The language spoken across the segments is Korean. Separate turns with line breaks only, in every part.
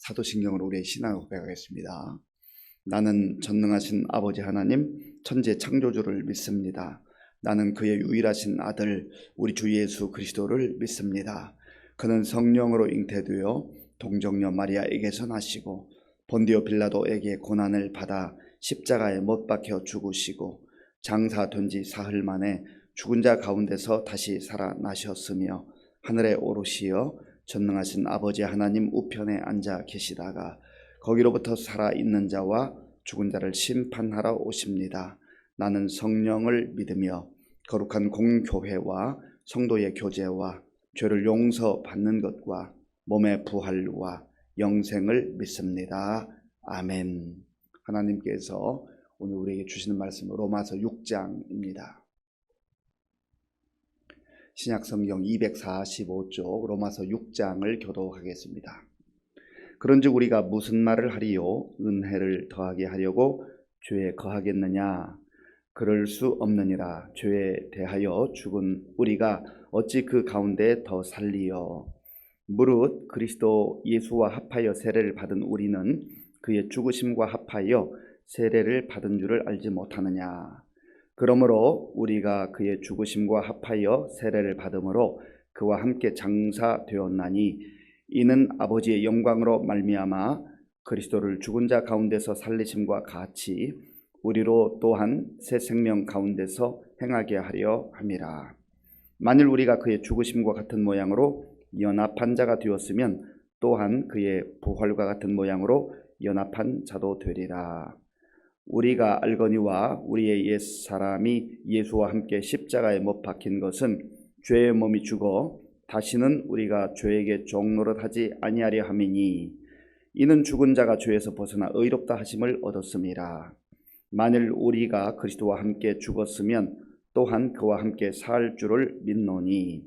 사도신경으로 우리의 신앙을 고백하겠습니다. 나는 전능하신 아버지 하나님 천지 창조주를 믿습니다. 나는 그의 유일하신 아들 우리 주 예수 그리스도를 믿습니다. 그는 성령으로 잉태되어 동정녀 마리아에게서 나시고 본디오 빌라도에게 고난을 받아 십자가에 못 박혀 죽으시고 장사된 지 사흘 만에 죽은 자 가운데서 다시 살아나셨으며 하늘에 오르시어 전능하신 아버지 하나님 우편에 앉아 계시다가 거기로부터 살아있는 자와 죽은 자를 심판하러 오십니다. 나는 성령을 믿으며 거룩한 공교회와 성도의 교제와 죄를 용서받는 것과 몸의 부활과 영생을 믿습니다. 아멘. 하나님께서 오늘 우리에게 주시는 말씀은 로마서 6장입니다. 신약성경 245쪽 로마서 6장을 교독하겠습니다. 그런즉 우리가 무슨 말을 하리요? 은혜를 더하게 하려고 죄에 거하겠느냐? 그럴 수 없느니라. 죄에 대하여 죽은 우리가 어찌 그 가운데 더 살리요? 무릇 그리스도 예수와 합하여 세례를 받은 우리는 그의 죽으심과 합하여 세례를 받은 줄을 알지 못하느냐? 그러므로 우리가 그의 죽으심과 합하여 세례를 받음으로 그와 함께 장사되었나니 이는 아버지의 영광으로 말미암아 그리스도를 죽은 자 가운데서 살리심과 같이 우리로 또한 새 생명 가운데서 행하게 하려 함이라. 만일 우리가 그의 죽으심과 같은 모양으로 연합한 자가 되었으면 또한 그의 부활과 같은 모양으로 연합한 자도 되리라. 우리가 알거니와 우리의 옛사람이 예수와 함께 십자가에 못 박힌 것은 죄의 몸이 죽어 다시는 우리가 죄에게 종노릇하지 아니하려 함이니 이는 죽은 자가 죄에서 벗어나 의롭다 하심을 얻었음이라. 만일 우리가 그리스도와 함께 죽었으면 또한 그와 함께 살 줄을 믿노니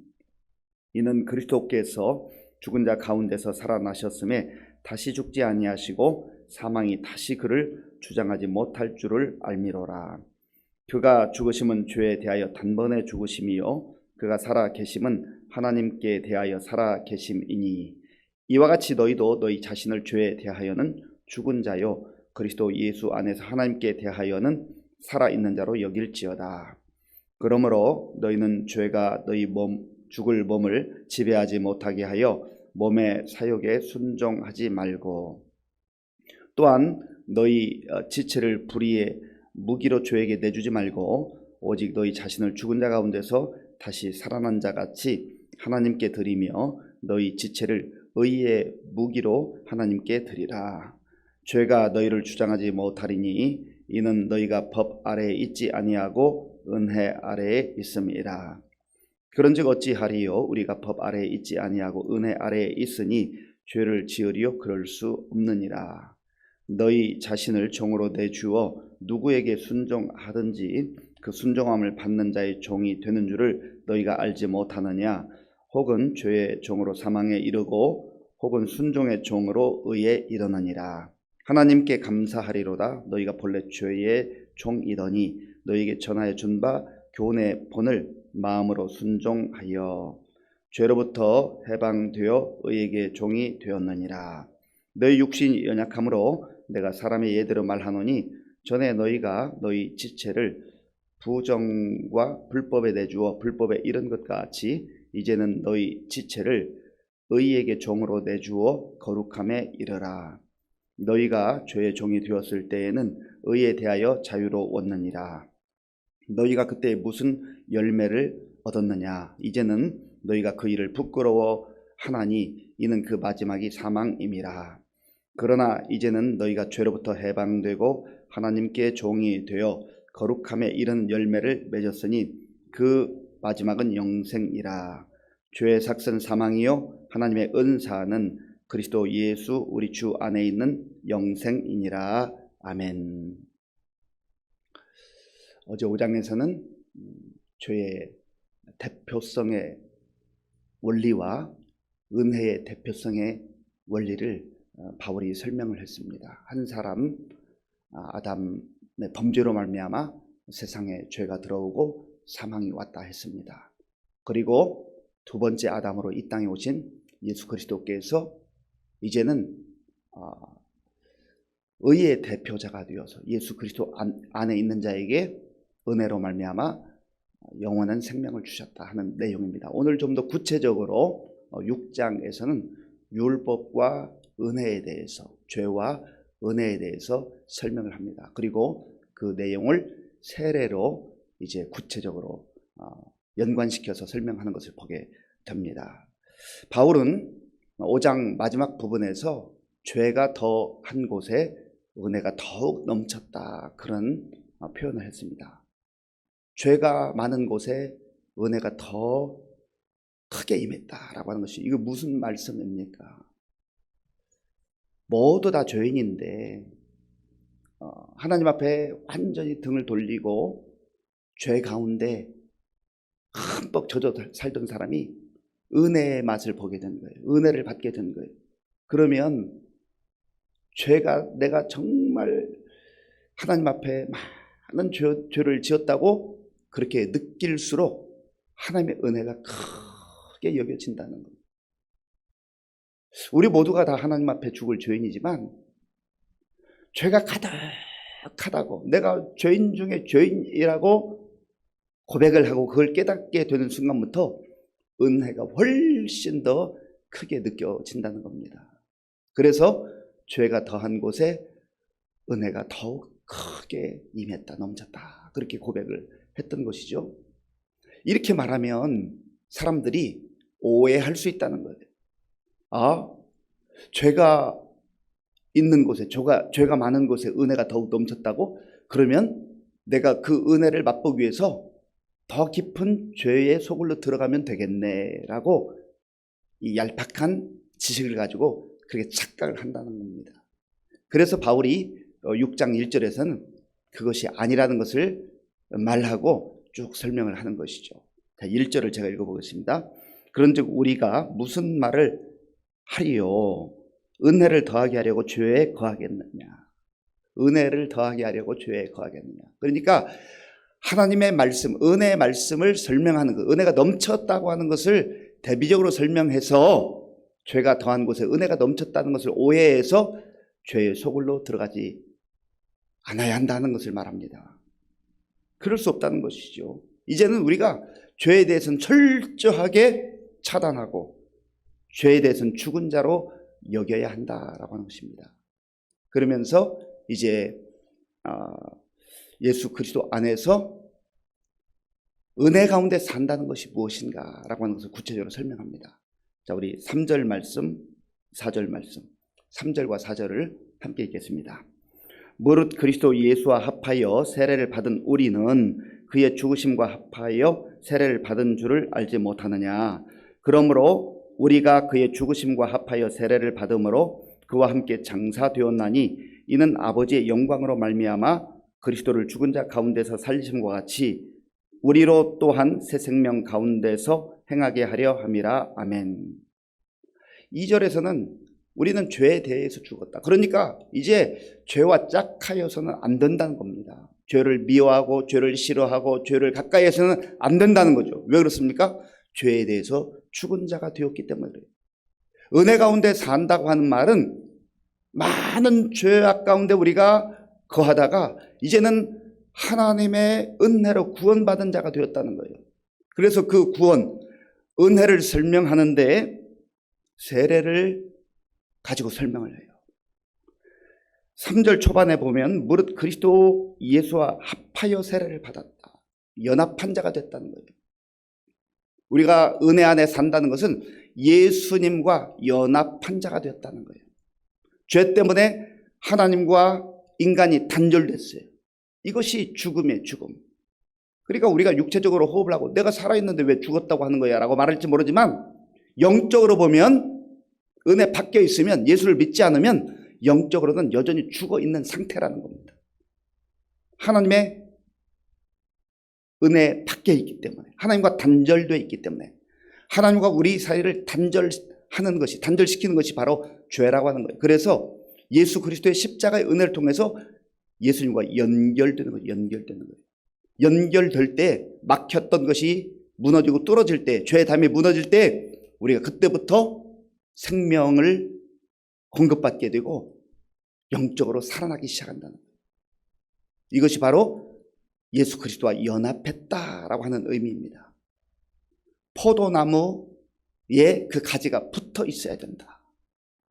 이는 그리스도께서 죽은 자 가운데서 살아나셨음에 다시 죽지 아니하시고 사망이 다시 그를 주장하지 못할 줄을 알미로라. 그가 죽으심은 죄에 대하여 단번에 죽으심이요 그가 살아 계심은 하나님께 대하여 살아 계심이니 이와 같이 너희도 너희 자신을 죄에 대하여는 죽은 자요 그리스도 예수 안에서 하나님께 대하여는 살아 있는 자로 여길지어다. 그러므로 너희는 죄가 너희 죽을 몸을 지배하지 못하게 하여 몸의 사욕에 순종하지 말고 또한 너희 지체를 불의의 무기로 죄에게 내주지 말고 오직 너희 자신을 죽은 자 가운데서 다시 살아난 자 같이 하나님께 드리며 너희 지체를 의의 무기로 하나님께 드리라. 죄가 너희를 주장하지 못하리니 이는 너희가 법 아래에 있지 아니하고 은혜 아래에 있음이라. 그런즉 어찌하리요? 우리가 법 아래에 있지 아니하고 은혜 아래에 있으니 죄를 지으리요? 그럴 수 없느니라. 너희 자신을 종으로 내주어 누구에게 순종하든지 그 순종함을 받는 자의 종이 되는 줄을 너희가 알지 못하느냐? 혹은 죄의 종으로 사망에 이르고 혹은 순종의 종으로 의에 이르느니라. 하나님께 감사하리로다. 너희가 본래 죄의 종이더니 너희에게 전하여 준 바 교훈의 본을 마음으로 순종하여 죄로부터 해방되어 의에게 종이 되었느니라. 너희 육신이 연약함으로 내가 사람의 예대로 말하노니 전에 너희가 너희 지체를 부정과 불법에 내주어 불법에 이른 것 같이 이제는 너희 지체를 의에게 종으로 내주어 거룩함에 이르라. 너희가 죄의 종이 되었을 때에는 의에 대하여 자유로웠느니라. 너희가 그때 무슨 열매를 얻었느냐? 이제는 너희가 그 일을 부끄러워하나니 이는 그 마지막이 사망임이라. 그러나 이제는 너희가 죄로부터 해방되고 하나님께 종이 되어 거룩함에 이른 열매를 맺었으니 그 마지막은 영생이라. 죄의 삭은 사망이요 하나님의 은사는 그리스도 예수 우리 주 안에 있는 영생이니라. 아멘. 어제 5장에서는 죄의 대표성의 원리와 은혜의 대표성의 원리를 바울이 설명을 했습니다. 한 사람 아담의 범죄로 말미암아 세상에 죄가 들어오고 사망이 왔다 했습니다. 그리고 두 번째 아담으로 이 땅에 오신 예수 그리스도께서 이제는 의의 대표자가 되어서 예수 그리스도 안에 있는 자에게 은혜로 말미암아 영원한 생명을 주셨다 하는 내용입니다. 오늘 좀 더 구체적으로 6장에서는 율법과 은혜에 대해서, 죄와 은혜에 대해서 설명을 합니다. 그리고 그 내용을 세례로 이제 구체적으로 연관시켜서 설명하는 것을 보게 됩니다. 바울은 5장 마지막 부분에서 죄가 더한 곳에 은혜가 더욱 넘쳤다, 그런 표현을 했습니다. 죄가 많은 곳에 은혜가 더 크게 임했다라고 하는 것이, 이거 무슨 말씀입니까? 모두 다 죄인인데 하나님 앞에 완전히 등을 돌리고 죄 가운데 흠뻑 젖어 살던 사람이 은혜의 맛을 보게 된 거예요. 은혜를 받게 된 거예요. 그러면 내가 정말 하나님 앞에 많은 죄를 지었다고 그렇게 느낄수록 하나님의 은혜가 크게 여겨진다는 겁니다. 우리 모두가 다 하나님 앞에 죽을 죄인이지만 죄가 가득하다고, 내가 죄인 중에 죄인이라고 고백을 하고 그걸 깨닫게 되는 순간부터 은혜가 훨씬 더 크게 느껴진다는 겁니다. 그래서 죄가 더한 곳에 은혜가 더욱 크게 임했다, 넘쳤다, 그렇게 고백을 했던 것이죠. 이렇게 말하면 사람들이 오해할 수 있다는 거예요. 죄가 있는 곳에, 죄가 많은 곳에 은혜가 더욱 넘쳤다고? 그러면 내가 그 은혜를 맛보기 위해서 더 깊은 죄의 소굴로 들어가면 되겠네라고 이 얄팍한 지식을 가지고 그렇게 착각을 한다는 겁니다. 그래서 바울이 6장 1절에서는 그것이 아니라는 것을 말하고 쭉 설명을 하는 것이죠. 자, 1절을 제가 읽어보겠습니다. 그런즉 우리가 무슨 말을 하리요? 은혜를 더하게 하려고 죄에 거하겠느냐? 은혜를 더하게 하려고 죄에 거하겠느냐? 그러니까 하나님의 말씀, 은혜의 말씀을 설명하는 것, 은혜가 넘쳤다고 하는 것을 대비적으로 설명해서 죄가 더한 곳에 은혜가 넘쳤다는 것을 오해해서 죄의 소굴로 들어가지 않아야 한다는 것을 말합니다. 그럴 수 없다는 것이죠. 이제는 우리가 죄에 대해서는 철저하게 차단하고 죄에 대해서는 죽은 자로 여겨야 한다라고 하는 것입니다. 그러면서 이제 예수 그리스도 안에서 은혜 가운데 산다는 것이 무엇인가라고 하는 것을 구체적으로 설명합니다. 자, 우리 3절 말씀, 4절 말씀, 3절과 4절을 함께 읽겠습니다. 무릇 그리스도 예수와 합하여 세례를 받은 우리는 그의 죽으심과 합하여 세례를 받은 줄을 알지 못하느냐? 그러므로 우리가 그의 죽으심과 합하여 세례를 받음으로 그와 함께 장사되었나니 이는 아버지의 영광으로 말미암아 그리스도를 죽은 자 가운데서 살리심과 같이 우리로 또한 새 생명 가운데서 행하게 하려 함이라. 아멘. 2절에서는 우리는 죄에 대해서 죽었다. 그러니까 이제 죄와 짝하여서는 안 된다는 겁니다. 죄를 미워하고 죄를 싫어하고 죄를 가까이 해서는 안 된다는 거죠. 왜 그렇습니까? 죄에 대해서 죽은 자가 되었기 때문에 그래요. 은혜 가운데 산다고 하는 말은 많은 죄악 가운데 우리가 거하다가 이제는 하나님의 은혜로 구원받은 자가 되었다는 거예요. 그래서 그 구원, 은혜를 설명하는데 세례를 가지고 설명을 해요. 3절 초반에 보면 무릇 그리스도 예수와 합하여 세례를 받았다. 연합한 자가 됐다는 거예요. 우리가 은혜 안에 산다는 것은 예수님과 연합한 자가 되었다는 거예요. 죄 때문에 하나님과 인간이 단절됐어요. 이것이 죽음의 죽음. 그러니까 우리가 육체적으로 호흡을 하고 내가 살아있는데 왜 죽었다고 하는 거야 라고 말할지 모르지만 영적으로 보면 은혜 밖에 있으면, 예수를 믿지 않으면 영적으로는 여전히 죽어 있는 상태라는 겁니다. 하나님의 은혜 밖에 있기 때문에, 하나님과 단절되어 있기 때문에, 하나님과 우리 사이를 단절시키는 것이 바로 죄라고 하는 거예요. 그래서 예수 그리스도의 십자가의 은혜를 통해서 예수님과 연결되는 거예요. 연결될 때, 막혔던 것이 무너지고 뚫어질 때, 죄의 담이 무너질 때 우리가 그때부터 생명을 공급받게 되고 영적으로 살아나기 시작한다는 거예요. 이것이 바로 예수 그리스도와 연합했다라고 하는 의미입니다. 포도나무에 그 가지가 붙어 있어야 된다.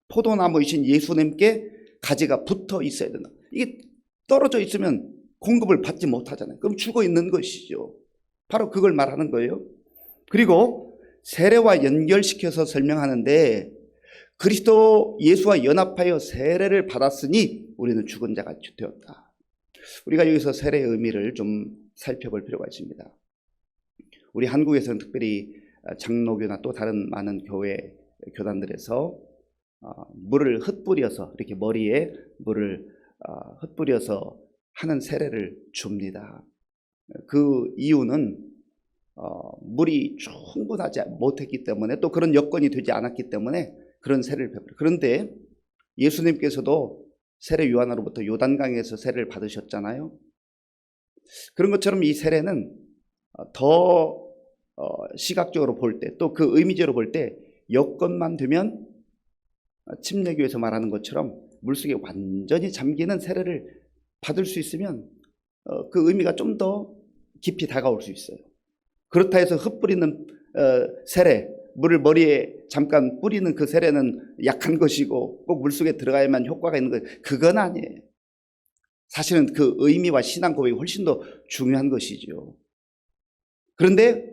포도나무이신 예수님께 가지가 붙어 있어야 된다. 이게 떨어져 있으면 공급을 받지 못하잖아요. 그럼 죽어 있는 것이죠. 바로 그걸 말하는 거예요. 그리고 세례와 연결시켜서 설명하는데 그리스도 예수와 연합하여 세례를 받았으니 우리는 죽은 자가 되었다. 우리가 여기서 세례의 의미를 좀 살펴볼 필요가 있습니다. 우리 한국에서는 특별히 장로교나 또 다른 많은 교회 교단들에서 물을 흩뿌려서 이렇게 머리에 물을 흩뿌려서 하는 세례를 줍니다. 그 이유는 물이 충분하지 못했기 때문에 또 그런 여건이 되지 않았기 때문에 그런 세례를 베풀어요. 그런데 예수님께서도 세례 요한으로부터 요단강에서 세례를 받으셨잖아요. 그런 것처럼 이 세례는 더 시각적으로 볼 때 또 그 의미적으로 볼 때 여건만 되면 침례교에서 말하는 것처럼 물속에 완전히 잠기는 세례를 받을 수 있으면 그 의미가 좀 더 깊이 다가올 수 있어요. 그렇다 해서 흩뿌리는 세례, 물을 머리에 잠깐 뿌리는 그 세례는 약한 것이고 꼭 물속에 들어가야만 효과가 있는 것, 그건 아니에요. 사실은 그 의미와 신앙 고백이 훨씬 더 중요한 것이죠. 그런데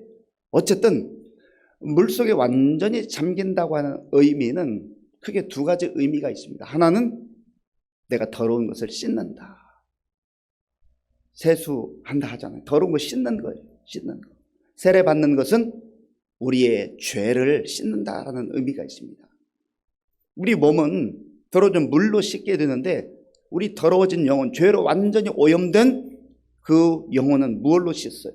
어쨌든 물속에 완전히 잠긴다고 하는 의미는 크게 두 가지 의미가 있습니다. 하나는 내가 더러운 것을 씻는다. 세수한다 하잖아요. 더러운 거 씻는 거예요. 씻는 거. 세례 받는 것은 우리의 죄를 씻는다라는 의미가 있습니다. 우리 몸은 더러워진 물로 씻게 되는데 우리 더러워진 영혼, 죄로 완전히 오염된 그 영혼은 무엇로 씻어요?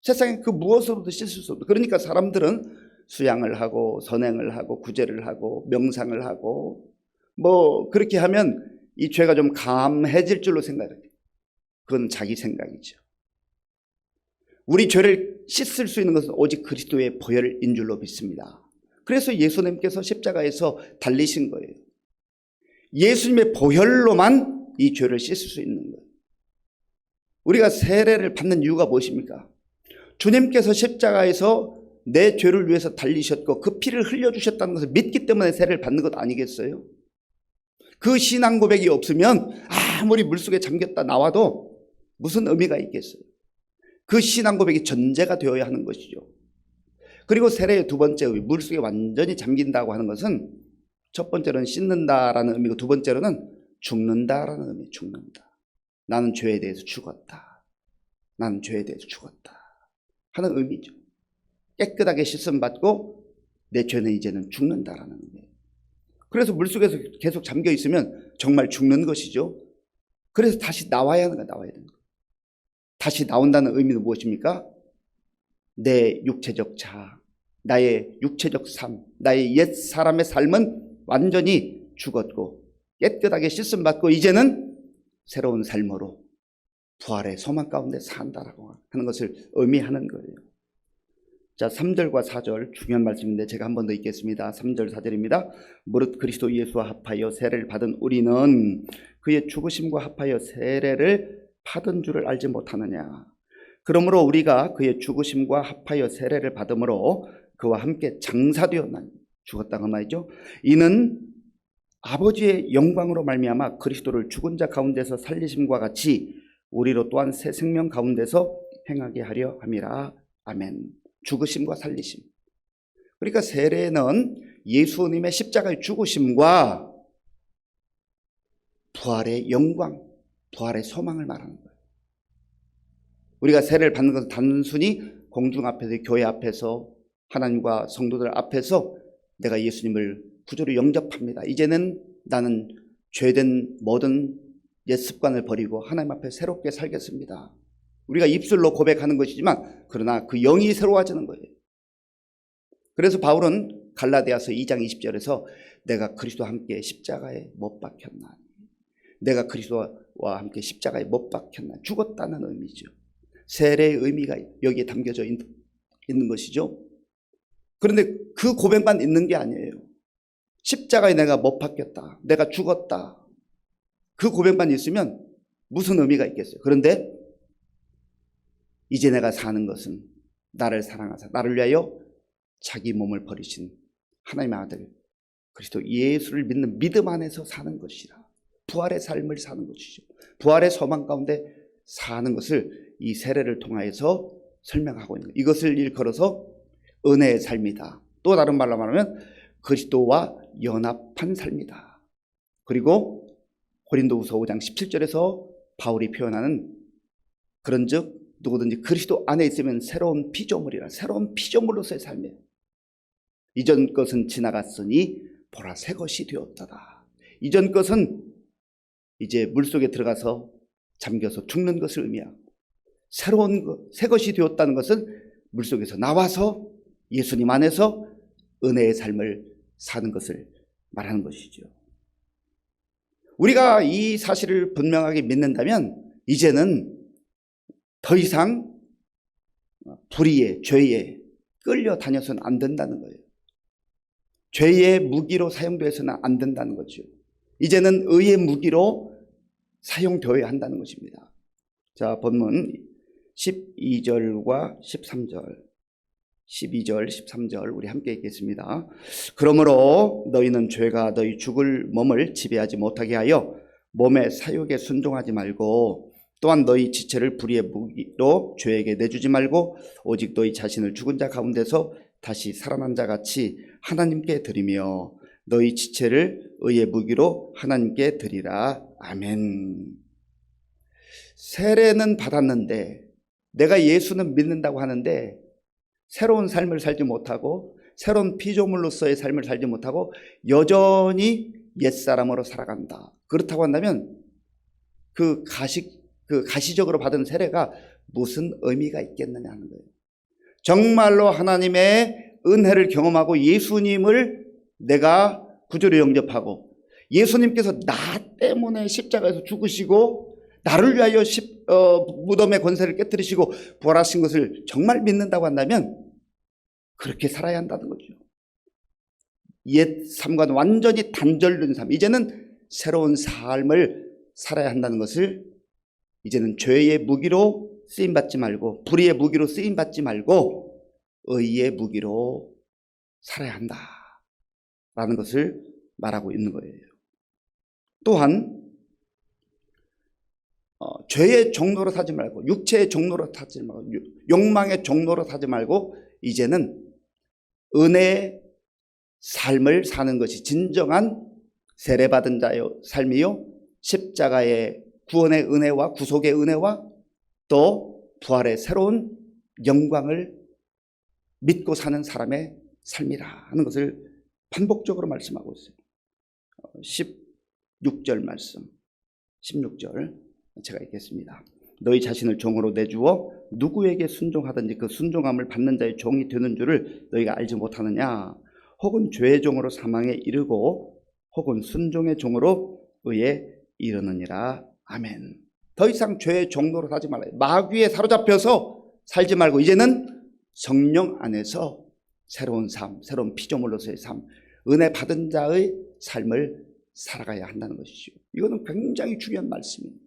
세상에 그 무엇으로도 씻을 수 없어요. 그러니까 사람들은 수양을 하고 선행을 하고 구제를 하고 명상을 하고 뭐 그렇게 하면 이 죄가 좀 감해질 줄로 생각해요. 그건 자기 생각이죠. 우리 죄를 씻을 수 있는 것은 오직 그리스도의 보혈인 줄로 믿습니다. 그래서 예수님께서 십자가에서 달리신 거예요. 예수님의 보혈로만 이 죄를 씻을 수 있는 거예요. 우리가 세례를 받는 이유가 무엇입니까? 주님께서 십자가에서 내 죄를 위해서 달리셨고 그 피를 흘려주셨다는 것을 믿기 때문에 세례를 받는 것 아니겠어요? 그 신앙 고백이 없으면 아무리 물속에 잠겼다 나와도 무슨 의미가 있겠어요? 그 신앙 고백이 전제가 되어야 하는 것이죠. 그리고 세례의 두 번째 의미, 물속에 완전히 잠긴다고 하는 것은 첫 번째로는 씻는다라는 의미고 두 번째로는 죽는다라는 의미, 죽는다. 나는 죄에 대해서 죽었다. 나는 죄에 대해서 죽었다 하는 의미죠. 깨끗하게 씻음 받고 내 죄는 이제는 죽는다라는 의미예요. 그래서 물속에서 계속 잠겨 있으면 정말 죽는 것이죠. 그래서 다시 나와야 하는 거예요. 나와야 되는 거예요. 다시 나온다는 의미는 무엇입니까? 내 육체적 자아, 나의 육체적 삶, 나의 옛 사람의 삶은 완전히 죽었고 깨끗하게 씻음 받고 이제는 새로운 삶으로 부활의 소망 가운데 산다라고 하는 것을 의미하는 거예요. 자, 3절과 4절 중요한 말씀인데 제가 한 번 더 읽겠습니다. 3절 4절입니다. 무릇 그리스도 예수와 합하여 세례를 받은 우리는 그의 죽으심과 합하여 세례를 받은 줄을 알지 못하느냐. 그러므로 우리가 그의 죽으심과 합하여 세례를 받음으로 그와 함께 장사되었나니, 죽었다는 말이죠. 이는 아버지의 영광으로 말미암아 그리스도를 죽은 자 가운데서 살리심과 같이 우리로 또한 새 생명 가운데서 행하게 하려 함이라. 아멘. 죽으심과 살리심. 그러니까 세례는 예수님의 십자가의 죽으심과 부활의 영광, 부활의 소망을 말하는 거예요. 우리가 세례를 받는 것은 단순히 공중 앞에서, 교회 앞에서, 하나님과 성도들 앞에서 내가 예수님을 구주로 영접합니다. 이제는 나는 죄된 모든 옛 습관을 버리고 하나님 앞에 새롭게 살겠습니다. 우리가 입술로 고백하는 것이지만 그러나 그 영이 새로워지는 거예요. 그래서 바울은 갈라디아서 2장 20절에서 내가 그리스도와 함께 십자가에 못 박혔나니, 내가 그리스도와 함께 십자가에 못 박혔나니, 죽었다는 의미죠. 세례의 의미가 여기에 담겨져 있는 것이죠. 그런데 그 고백만 있는 게 아니에요. 십자가에 내가 못 박혔다, 내가 죽었다, 그 고백만 있으면 무슨 의미가 있겠어요? 그런데 이제 내가 사는 것은 나를 사랑하사 나를 위하여 자기 몸을 버리신 하나님의 아들 그리스도 예수를 믿는 믿음 안에서 사는 것이라. 부활의 삶을 사는 것이죠. 부활의 소망 가운데 사는 것을 이 세례를 통하여서 설명하고 있는 거예요. 이것을 일컬어서 은혜의 삶이다. 또 다른 말로 말하면 그리스도와 연합한 삶이다. 그리고 고린도후서 5장 17절에서 바울이 표현하는 그런즉 누구든지 그리스도 안에 있으면 새로운 피조물이라. 새로운 피조물로서의 삶이에요. 이전 것은 지나갔으니 보라 새 것이 되었다다. 이전 것은 이제 물속에 들어가서 잠겨서 죽는 것을 의미하고, 새로운 것, 새 것이 되었다는 것은 물속에서 나와서 예수님 안에서 은혜의 삶을 사는 것을 말하는 것이죠. 우리가 이 사실을 분명하게 믿는다면 이제는 더 이상 불의에, 죄에 끌려다녀서는 안 된다는 거예요. 죄의 무기로 사용되어서는 안 된다는 거죠. 이제는 의의 무기로 사용되어야 한다는 것입니다. 자, 본문 12절과 13절, 12절, 13절 우리 함께 읽겠습니다. 그러므로 너희는 죄가 너희 죽을 몸을 지배하지 못하게 하여 몸의 사욕에 순종하지 말고, 또한 너희 지체를 불의의 무기로 죄에게 내주지 말고 오직 너희 자신을 죽은 자 가운데서 다시 살아난 자 같이 하나님께 드리며 너희 지체를 의의 무기로 하나님께 드리라. 아멘. 세례는 받았는데 내가 예수는 믿는다고 하는데 새로운 삶을 살지 못하고 새로운 피조물로서의 삶을 살지 못하고 여전히 옛사람으로 살아간다. 그렇다고 한다면 그 가시적으로 받은 세례가 무슨 의미가 있겠느냐 하는 거예요. 정말로 하나님의 은혜를 경험하고 예수님을 내가 구주로 영접하고 예수님께서 나 때문에 십자가에서 죽으시고 나를 위하여 무덤의 권세를 깨뜨리시고 부활하신 것을 정말 믿는다고 한다면 그렇게 살아야 한다는 거죠. 옛 삶과는 완전히 단절된 삶, 이제는 새로운 삶을 살아야 한다는 것을, 이제는 죄의 무기로 쓰임받지 말고 불의의 무기로 쓰임받지 말고 의의 무기로 살아야 한다라는 것을 말하고 있는 거예요. 또한 죄의 종로로 타지 말고 육체의 종로로 타지 말고 욕망의 종로로 타지 말고 이제는 은혜의 삶을 사는 것이 진정한 세례받은 자의 삶이요, 십자가의 구원의 은혜와 구속의 은혜와 또 부활의 새로운 영광을 믿고 사는 사람의 삶이라 하는 것을 반복적으로 말씀하고 있어요. 16절 말씀, 16절 제가 읽겠습니다. 너희 자신을 종으로 내주어 누구에게 순종하든지 그 순종함을 받는 자의 종이 되는 줄을 너희가 알지 못하느냐? 혹은 죄의 종으로 사망에 이르고 혹은 순종의 종으로 의에 이르느니라. 아멘. 더 이상 죄의 종로로 하지 말아요. 마귀에 사로잡혀서 살지 말고 이제는 성령 안에서 새로운 삶, 새로운 피조물로서의 삶, 은혜 받은 자의 삶을 살아가야 한다는 것이죠. 이거는 굉장히 중요한 말씀입니다.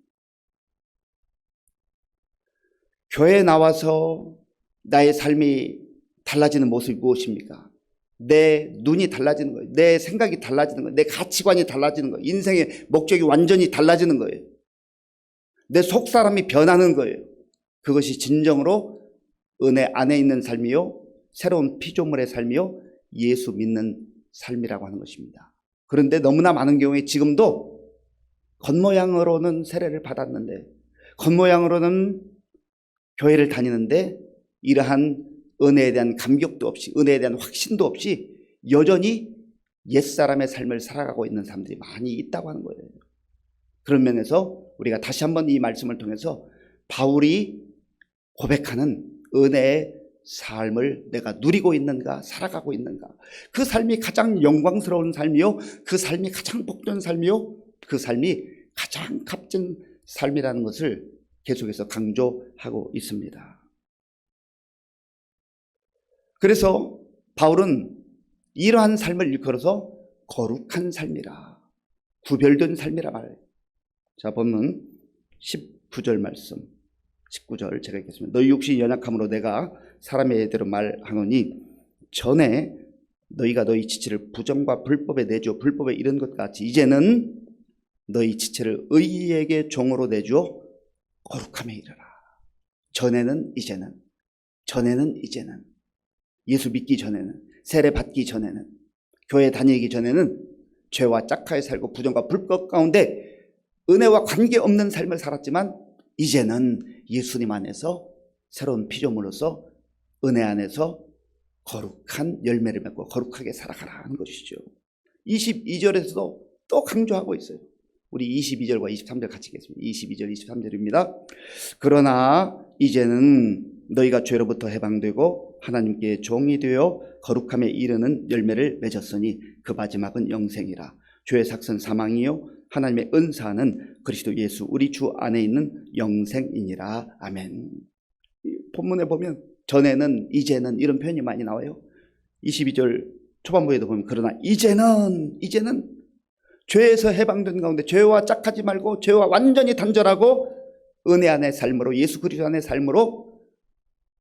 교회에 나와서 나의 삶이 달라지는 모습이 무엇입니까? 내 눈이 달라지는 거예요. 내 생각이 달라지는 거예요. 내 가치관이 달라지는 거예요. 인생의 목적이 완전히 달라지는 거예요. 내 속사람이 변하는 거예요. 그것이 진정으로 은혜 안에 있는 삶이요, 새로운 피조물의 삶이요, 예수 믿는 삶이라고 하는 것입니다. 그런데 너무나 많은 경우에 지금도 겉모양으로는 세례를 받았는데, 겉모양으로는 교회를 다니는데 이러한 은혜에 대한 감격도 없이, 은혜에 대한 확신도 없이 여전히 옛사람의 삶을 살아가고 있는 사람들이 많이 있다고 하는 거예요. 그런 면에서 우리가 다시 한번 이 말씀을 통해서 바울이 고백하는 은혜의 삶을 내가 누리고 있는가, 살아가고 있는가, 그 삶이 가장 영광스러운 삶이요, 그 삶이 가장 복된 삶이요, 그 삶이 가장 값진 삶이라는 것을 계속해서 강조하고 있습니다. 그래서 바울은 이러한 삶을 일컬어서 거룩한 삶이라, 구별된 삶이라 말해요. 자, 본문 19절 말씀, 19절 제가 읽겠습니다. 너희 육신이 연약함으로 내가 사람의 예대로 말하노니 전에 너희가 너희 지체를 부정과 불법에 내주어 불법에 이른 것 같이 이제는 너희 지체를 의에게 종으로 내주어 거룩함에 이르라. 전에는 이제는, 전에는 이제는, 예수 믿기 전에는, 세례 받기 전에는, 교회 다니기 전에는 죄와 짝하에 살고 부정과 불법 가운데 은혜와 관계없는 삶을 살았지만 이제는 예수님 안에서 새로운 피조물로서 은혜 안에서 거룩한 열매를 맺고 거룩하게 살아가라 하는 것이죠. 22절에서도 또 강조하고 있어요. 우리 22절과 23절 같이 읽겠습니다. 22절, 23절입니다. 그러나 이제는 너희가 죄로부터 해방되고 하나님께 종이 되어 거룩함에 이르는 열매를 맺었으니 그 마지막은 영생이라. 죄의 삭은 사망이요 하나님의 은사는 그리스도 예수 우리 주 안에 있는 영생이니라. 아멘. 본문에 보면 전에는, 이제는 이런 표현이 많이 나와요. 22절 초반부에도 보면 그러나 이제는 죄에서 해방된 가운데 죄와 짝하지 말고 죄와 완전히 단절하고 은혜 안의 삶으로, 예수 그리스도 안의 삶으로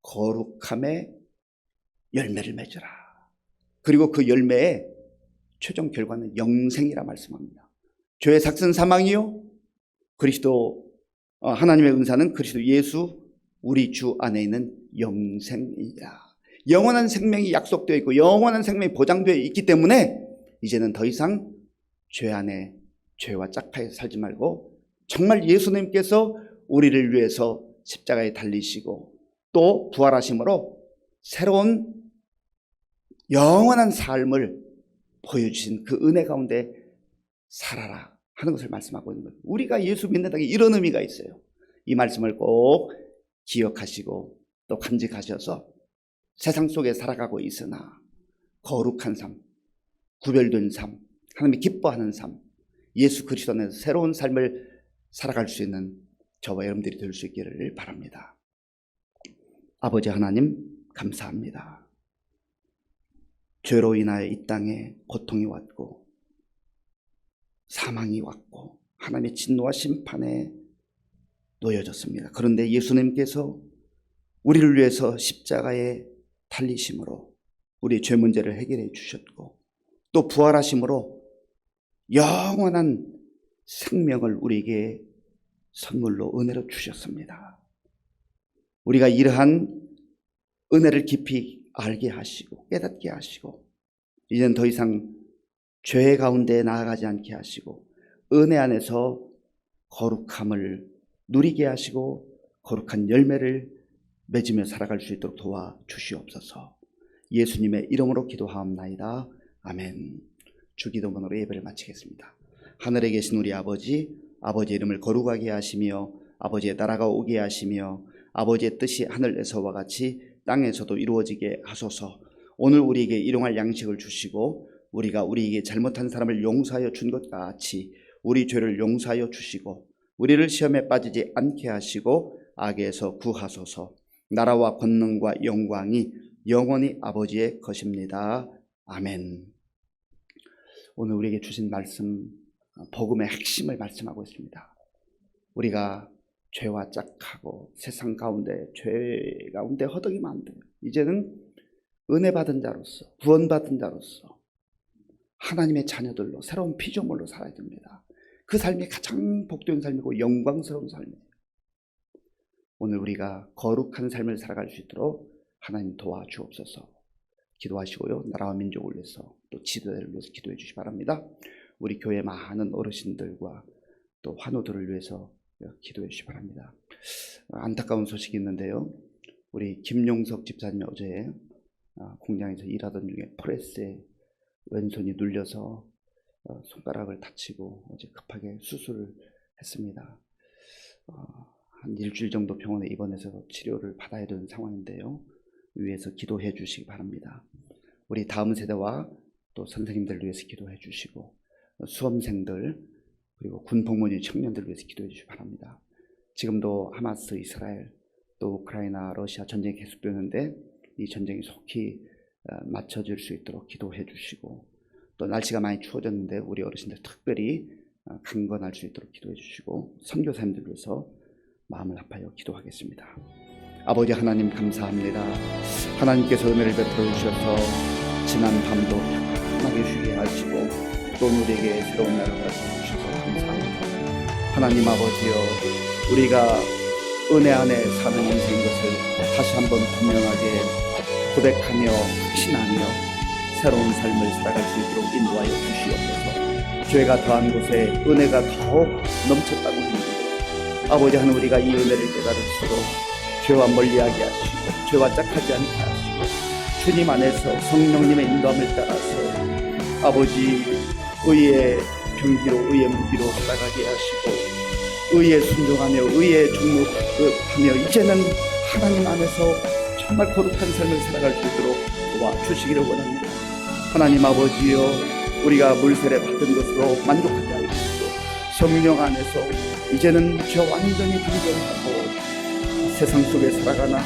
거룩함의 열매를 맺으라. 그리고 그 열매의 최종 결과는 영생이라 말씀합니다. 죄의 삭은 사망이요 그리스도 하나님의 은사는 그리스도 예수 우리 주 안에 있는 영생이라. 영원한 생명이 약속되어 있고 영원한 생명이 보장되어 있기 때문에 이제는 더 이상 죄 안에 죄와 짝하에 살지 말고 정말 예수님께서 우리를 위해서 십자가에 달리시고 또 부활하심으로 새로운 영원한 삶을 보여주신 그 은혜 가운데 살아라 하는 것을 말씀하고 있는 거예요. 우리가 예수 믿는다는 게 이런 의미가 있어요. 이 말씀을 꼭 기억하시고 또 간직하셔서 세상 속에 살아가고 있으나 거룩한 삶, 구별된 삶, 하나님이 기뻐하는 삶, 예수 그리스도 안에서 새로운 삶을 살아갈 수 있는 저와 여러분들이 될 수 있기를 바랍니다. 아버지 하나님 감사합니다. 죄로 인하여 이 땅에 고통이 왔고 사망이 왔고 하나님의 진노와 심판에 놓여졌습니다. 그런데 예수님께서 우리를 위해서 십자가에 달리심으로 우리의 죄 문제를 해결해 주셨고 또 부활하심으로 영원한 생명을 우리에게 선물로 은혜로 주셨습니다. 우리가 이러한 은혜를 깊이 알게 하시고 깨닫게 하시고 이제는 더 이상 죄 가운데 나아가지 않게 하시고 은혜 안에서 거룩함을 누리게 하시고 거룩한 열매를 맺으며 살아갈 수 있도록 도와주시옵소서. 예수님의 이름으로 기도하옵나이다. 아멘. 주기도문으로 예배를 마치겠습니다. 하늘에 계신 우리 아버지, 아버지의 이름을 거룩하게 하시며 아버지의 나라가 오게 하시며 아버지의 뜻이 하늘에서와 같이 땅에서도 이루어지게 하소서. 오늘 우리에게 일용할 양식을 주시고 우리가 우리에게 잘못한 사람을 용서하여 준 것 같이 우리 죄를 용서하여 주시고 우리를 시험에 빠지지 않게 하시고 악에서 구하소서. 나라와 권능과 영광이 영원히 아버지의 것입니다. 아멘. 오늘 우리에게 주신 말씀, 복음의 핵심을 말씀하고 있습니다. 우리가 죄와 짝하고 세상 가운데 죄 가운데 허덕이면 안 돼요. 이제는 은혜 받은 자로서 구원받은 자로서 하나님의 자녀들로 새로운 피조물로 살아야 됩니다. 그 삶이 가장 복된 삶이고 영광스러운 삶이에요. 오늘 우리가 거룩한 삶을 살아갈 수 있도록 하나님 도와주옵소서. 기도하시고요. 나라와 민족을 위해서 또 지도자를 위해서 기도해 주시기 바랍니다. 우리 교회 많은 어르신들과 또 환우들을 위해서 기도해 주시기 바랍니다. 안타까운 소식이 있는데요. 우리 김용석 집사님 어제 공장에서 일하던 중에 프레스에 왼손이 눌려서 손가락을 다치고 어제 급하게 수술을 했습니다. 한 일주일 정도 병원에 입원해서 치료를 받아야 되는 상황인데요. 위해서 기도해 주시기 바랍니다. 우리 다음 세대와 또 선생님들 위해서 기도해 주시고 수험생들 그리고 군복무원 청년들 위해서 기도해 주시기 바랍니다. 지금도 하마스, 이스라엘, 또 우크라이나, 러시아 전쟁이 계속되는데 이 전쟁이 속히 맞춰질 수 있도록 기도해 주시고 또 날씨가 많이 추워졌는데 우리 어르신들 특별히 강건할 수 있도록 기도해 주시고 선교사님들 위해서 마음을 합하여 기도하겠습니다. 아버지 하나님 감사합니다. 하나님께서 은혜를 베풀어 주셔서 지난 밤도 편하게 쉬게 하시고 또 우리에게 새로운 날을 주셔서 감사합니다. 하나님 아버지여, 우리가 은혜 안에 사는 인생인 것을 다시 한번 분명하게 고백하며 확신하며 새로운 삶을 살아갈 수 있도록 인도하여 주시옵소서. 죄가 더한 곳에 은혜가 더욱 넘쳤다고 했는데 아버지 하나님, 우리가 이 은혜를 깨달을수록 죄와 멀리하게 하시고 죄와 짝하지 않게 하시고 주님 안에서 성령님의 인도함을 따라서 아버지 의의 병기로 의의 무기로 살아가게 하시고 의에 순종하며 의에 종목하며 이제는 하나님 안에서 정말 거룩한 삶을 살아갈 수 있도록 도와주시기를 원합니다. 하나님 아버지여, 우리가 물세례 받은 것으로 만족하지 않고 성령 안에서 이제는 저 완전히 단정하고 세상 속에 살아가나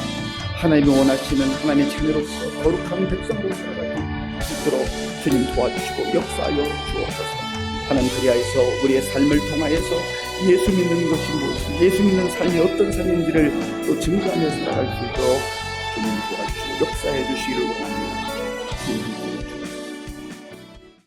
하나님이 원하시는 하나님의 자녀로서 거룩한 백성으로 살아갈 수 있도록 주님 도와주시고 역사하여 주옵소서. 하나님, 그리하여서 우리의 삶을 통하여서 예수 믿는 것이 무엇인지, 예수 믿는 삶이 어떤 삶인지를 또 증거하며 살아갈 수 있도록 주님 도와주시고 역사해 주시기를 원합니다.